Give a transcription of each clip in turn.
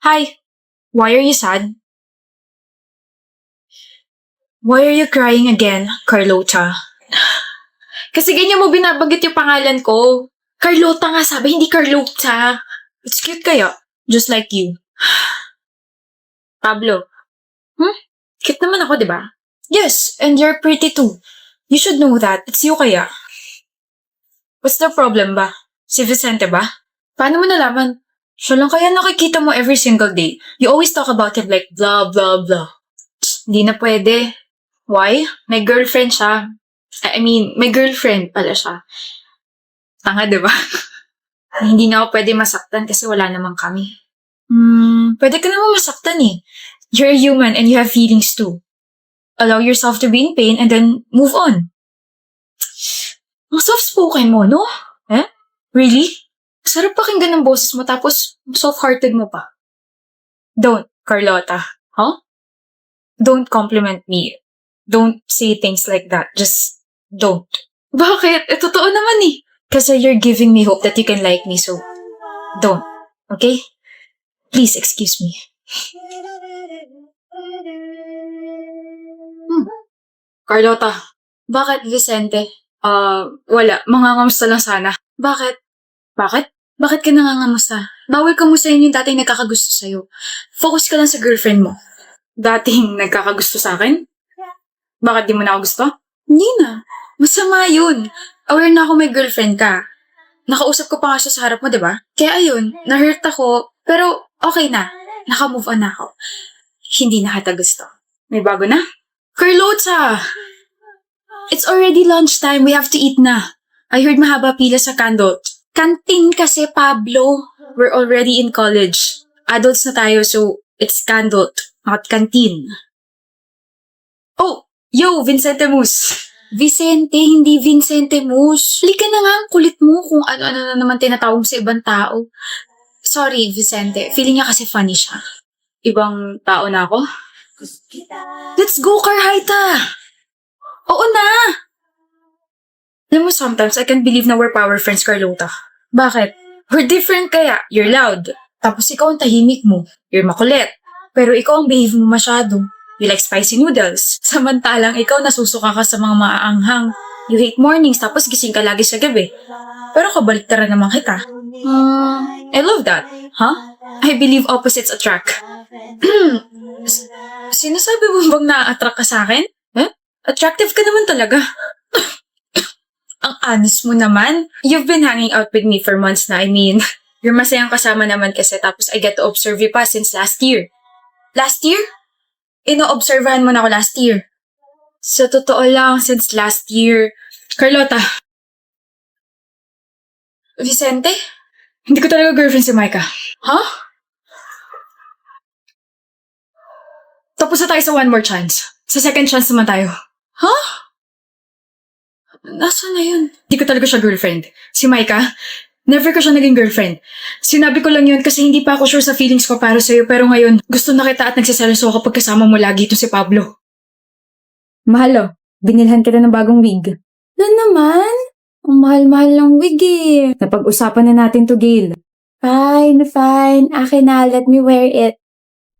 Hi, why are you sad? Why are you crying again, Carlota? Kasi ganyan mo binabanggit yung pangalan ko. Carlota nga sabi, hindi Carlota. It's cute kaya. Just like you. Pablo. Cute naman ako, di ba? Yes, and you're pretty too. You should know that. It's you kaya. What's the problem ba? Si Vicente ba? Paano mo nalaman? Siya lang kaya nakikita mo every single day. You always talk about him like blah blah blah. Hindi na pwede. Why? May girlfriend siya. May girlfriend pala siya. Tanga, di ba? Hindi na ako pwede masaktan kasi wala namang kami. Pwede ka naman masaktan eh. You're a human and you have feelings too. Allow yourself to be in pain and then move on. Ang soft-spoken mo, no? Really? Sarap pakinggan ng boses mo tapos soft-hearted mo pa. Don't, Carlota. Huh? Don't compliment me. Don't say things like that. Just don't. Bakit? Totoo naman eh. Kasi you're giving me hope that you can like me, so don't. Okay? Please excuse me. Carlota, bakit Vicente? Wala. Mangangamusta lang sana. Bakit? Bakit? Bakit ka nangangamusta? Bawal kamustahin yung dating nagkakagusto sa'yo. Focus ka lang sa girlfriend mo. Dating nagkakagusto sa akin? Bakit di mo na ako gusto? Hindi na. Masama yun. Aware na ako may girlfriend ka. Nakausap ko pa nga siya sa harap mo, di ba? Kaya ayun, na-hurt ako, pero okay na. Naka-move on na ako. Hindi na kita gusto. May bago na? Carlota! It's already lunchtime. We have to eat na. I heard mahaba pila sa candle. Canteen kasi, Pablo. We're already in college. Adults na tayo, so it's candle, not canteen. Oh! Yo, Vicente Mus! Vicente, hindi Vincente Mus. Halika na nga, ang kulit mo kung ano-ano na naman tinatawag sa ibang tao. Sorry, Vicente. Feeling niya kasi funny siya. Ibang tao na ako? Let's go, Carhaita! Oo na! Alam mo, sometimes I can't believe na we're power friends, Carlota. Bakit? We're different kaya. You're loud. Tapos ikaw ang tahimik mo. You're makulit. Pero ikaw ang behave mo masyado. You like spicy noodles. Samantalang ikaw nasusuka ka sa mga maaanghang. You hate mornings tapos gising ka lagi sa gabi. Pero kabaliktaran naman kita. I love that. Huh? I believe opposites attract. Sinasabi mo bang na-attract ka sa akin? Attractive ka naman talaga. Ang honest mo naman. You've been hanging out with me for months na. You're masayang kasama naman kasi tapos I get to observe you pa since last year. Last year? Ino-observahan mo na ako last year. Sa totoo lang, since last year. Carlota. Vicente? Hindi ko talaga girlfriend si Micah. Huh? Tapos na tayo sa one more chance. Sa second chance naman tayo. Huh? Nasaan na yun? Hindi ko talaga siya girlfriend. Si Micah, never ko siya naging girlfriend. Sinabi ko lang yun kasi hindi pa ako sure sa feelings ko para sa'yo pero ngayon, gusto na kita at nagsiseloso kapag kasama mo lagi ito si Pablo. Mahalo, binilhan kita ng bagong wig. Na naman? Ang mahal-mahal ng wig eh. Napag-usapan na natin to, Gail. Fine. Akin na, let me wear it.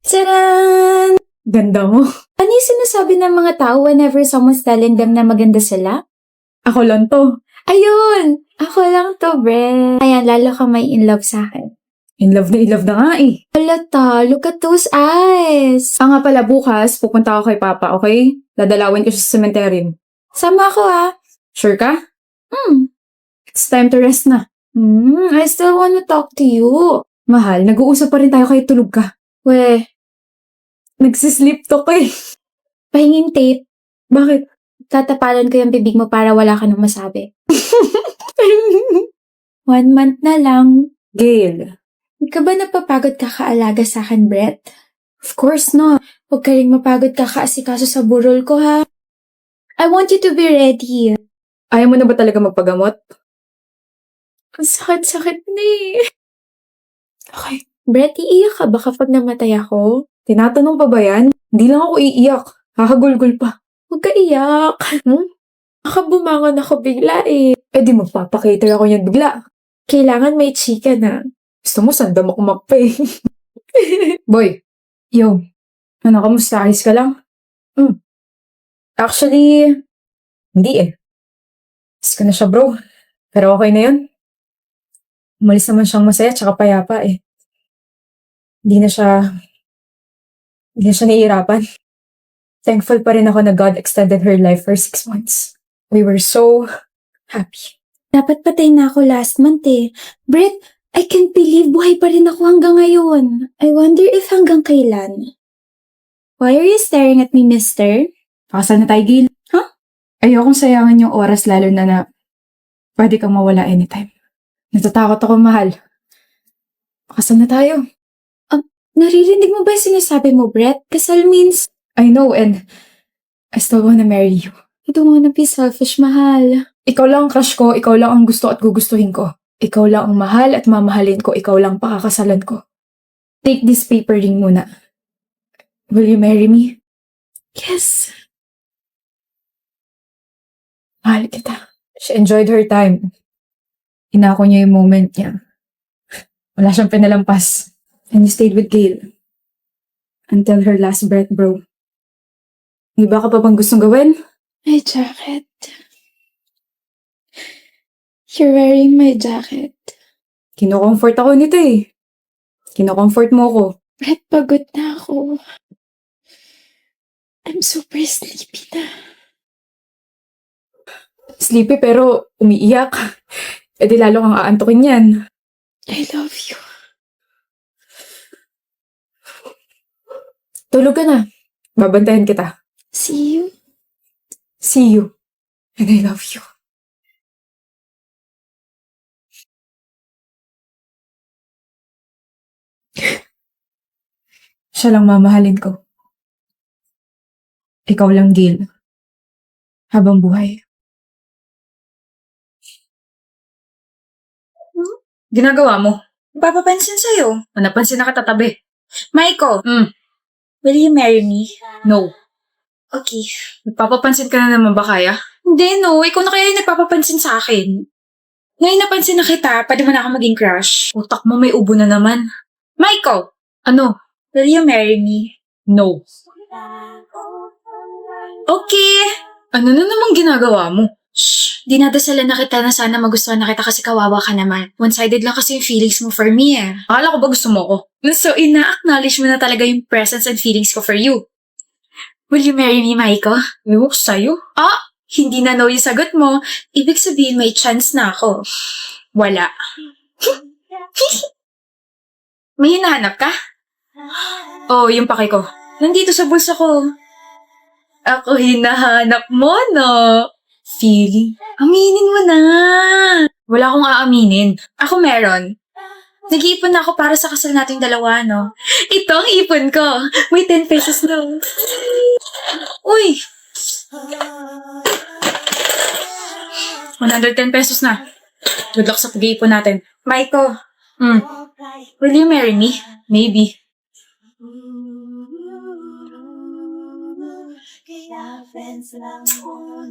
Tcharan! Ganda mo. Ano yung sinasabi ng mga tao whenever someone's telling them na maganda sila? Ako lang to. Ayun! Ako lang to, Bre. Ayan, lalo ka may in love sa akin. In love na nga eh. Alata, look at those eyes. Nga pala bukas, pupunta ako kay Papa, okay? Dadalawin ko siya sa cemetery. Sama ako Sure ka? It's time to rest na. I still wanna talk to you. Mahal, nag-uusap pa rin tayo kahit tulog ka. We, Nagsisleep talk eh. pahingin tape. Bakit? Tatapalan ko yung bibig mo para wala ka nang masabi. 1 month na lang. Gail. Huwag ka ba napapagod kakaalaga sa akin, Brett? Of course not. Huwag ka rin mapagod kakaasikaso sa burol ko, ha? I want you to be ready. Ayaw mo na ba talaga magpagamot? Ang sakit-sakit na eh. Okay. Brett, iiyak ka ba kapag namatay ako? Tinatanong pa ba yan? Hindi lang ako iiyak. Kakagulgul pa. Huwag ka iyak. Baka bumangon ako bigla eh. Eh di magpapakater ako yan bigla. Kailangan may chika na. Gusto mo sandamak-mak pa eh. Boy, yo, ano, kamusta? Ayos ka lang? Actually, hindi eh. Ayos ko na siya, bro. Pero okay na yun. Umalis naman siyang masaya tsaka payapa eh. Hindi na siya, hindi na siya nahihirapan. Thankful pa rin ako na God extended her life for 6 months. We were so happy. Dapat patay na ako last month eh. Brett, I can't believe buhay pa rin ako hanggang ngayon. I wonder if hanggang kailan. Why are you staring at me, mister? Pakasal na tayo, Gil. Huh? Ayokong sayangan yung oras lalo na pwede kang mawala anytime. Natatakot ako, mahal. Pakasal na tayo. Naririnig mo ba yung sinasabi mo, Brett? Kasal means, I know and I still wanna marry you. I don't wanna be selfish, mahal. Ikaw lang ang crush ko, ikaw lang ang gusto at gugustuhin ko. Ikaw lang ang mahal at mamahalin ko, ikaw lang pakakasalan ko. Take this paper ring muna. Will you marry me? Yes. Mahal kita. She enjoyed her time. Inako niya yung moment niya. Wala siyang pinalampas. And you stayed with Gail. Until her last breath, bro. May iba ka pa bang gustong gawin? My jacket. You're wearing my jacket. Kinocomfort ako nito eh. Kinocomfort mo ako. Brett, pagod na ako. I'm super sleepy na. Sleepy pero umiiyak. E di lalo kang aantukin yan. I love you. Tulog ka na. Babantayan kita. See you. See you. And I love you. Siya lang mamahalin ko. Ikaw lang, Gail. Habang buhay. Ginagawa mo? Papapansin sa'yo. O napansin na katatabi. Maiko, will you marry me? No. Okay. Nagpapapansin ka na naman ba kaya? Hindi, no. Ikaw na kaya yung nagpapapansin sa akin. Ngayon napansin na kita, pwede mo na ako maging crush. Utak mo may ubo na naman. Maiko! Ano? Will you marry me? No. Okay. Ano na namang ginagawa mo? Shh. Dinadasalan na kita na sana magustuhan na kita kasi kawawa ka naman. One-sided lang kasi yung feelings mo for me eh. Akala ko ba gusto mo ko? So, ina-acknowledge mo na talaga yung presence and feelings ko for you. Will you marry me, Maiko? Ewan ko sa'yo. Hindi na no yung sagot mo. Ibig sabihin may chance na ako. Wala. May hinahanap ka? Oh, yung pake ko. Nandito sa bulsa ko. Ako hinahanap mo, no? Feeling. Aminin mo na. Wala akong aaminin. Ako meron. Nag-iipon na ako para sa kasal nating dalawa, no? Ito ang ipon ko. May 10 pesos na. Uy! 110 pesos na. Good luck sa pag-iipon natin. Maiko. Will you marry me? Maybe.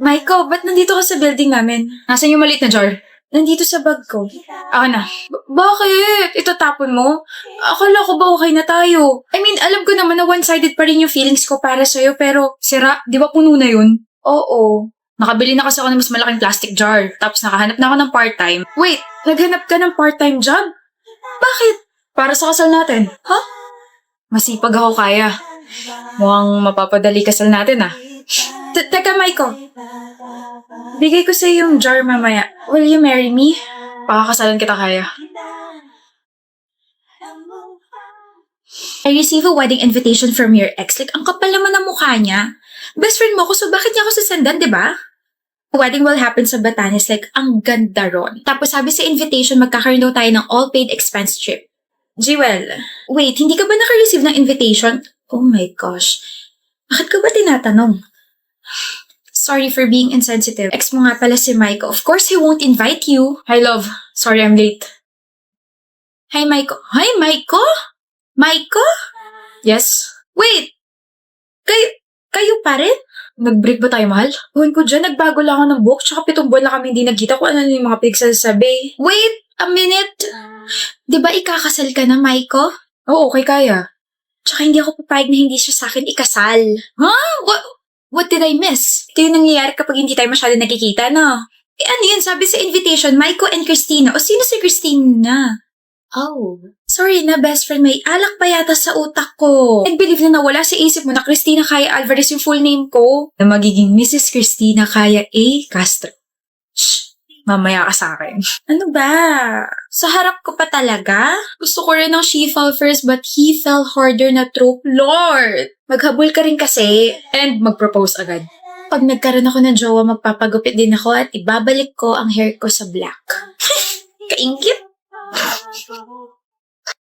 Maiko, ba't nandito ka sa building namin? Nasaan yung maliit na jar? Nandito sa bag ko. Ako na. Bakit? Itatapon mo? Akala ko ba okay na tayo? I mean, alam ko naman na one-sided pa rin yung feelings ko para sa'yo, pero sira, di ba puno na yun? Oo. Nakabili na kasi ako ng mas malaking plastic jar. Tapos nakahanap na ako ng part-time. Wait, naghanap ka ng part-time job? Bakit? Para sa kasal natin. Huh? Masipag ako kaya. Mukhang mapapadali kasal natin ah. Teka, Maiko. Bigay ko sa'yo yung jar mamaya. Will you marry me? Pakakasalan kita kaya. I receive a wedding invitation from your ex. Like, ang kapal naman ng mukha niya. Best friend mo ko, so bakit niya ako sasandan, di ba? Wedding will happen sa Batanes. Like, ang ganda ron. Tapos sabi sa invitation, magkakaroon daw tayo ng all-paid expense trip. Jewel, wait, hindi ka ba naka-receive ng invitation? Oh my gosh. Bakit ka ba tinatanong? Sorry for being insensitive. Ex mo nga pala si Maiko. Of course, he won't invite you. Hi, love. Sorry, I'm late. Hi, Maiko. Hi, Maiko? Maiko? Yes? Wait! Kayo pa rin? Nag-break ba tayo, mahal? Huwag ko dyan, nagbago lang ako ng book, tsaka 7 buwan na kami hindi nagkita kung ano yung mga pinagsasabi. Wait! A minute! Di ba ikakasal ka na, Maiko? Oo, okay, kaya. Tsaka hindi ako papayag na hindi siya sa akin ikasal. What did I miss? Ito yung nangyayari kapag hindi tayo masyado nakikita, no? Eh ano yun? Sabi sa invitation, Maiko and Christina. O sino si Christina? Oh. Sorry na, best friend. May alak pa yata sa utak ko. Nag-believe na nawala sa isip mo na Christina Kaya Alvarez yung full name ko. Na magiging Mrs. Christina Kaya A. Castro. Shh! Mamaya ka sa akin. Ano ba? Sa harap ko pa talaga? Gusto ko rin ng she fell first but he fell harder na trope. Lord! Maghabol ka rin kasi. And mag-propose agad. Pag nagkaroon ako ng jowa, magpapagupit din ako at ibabalik ko ang hair ko sa black. Kaingit!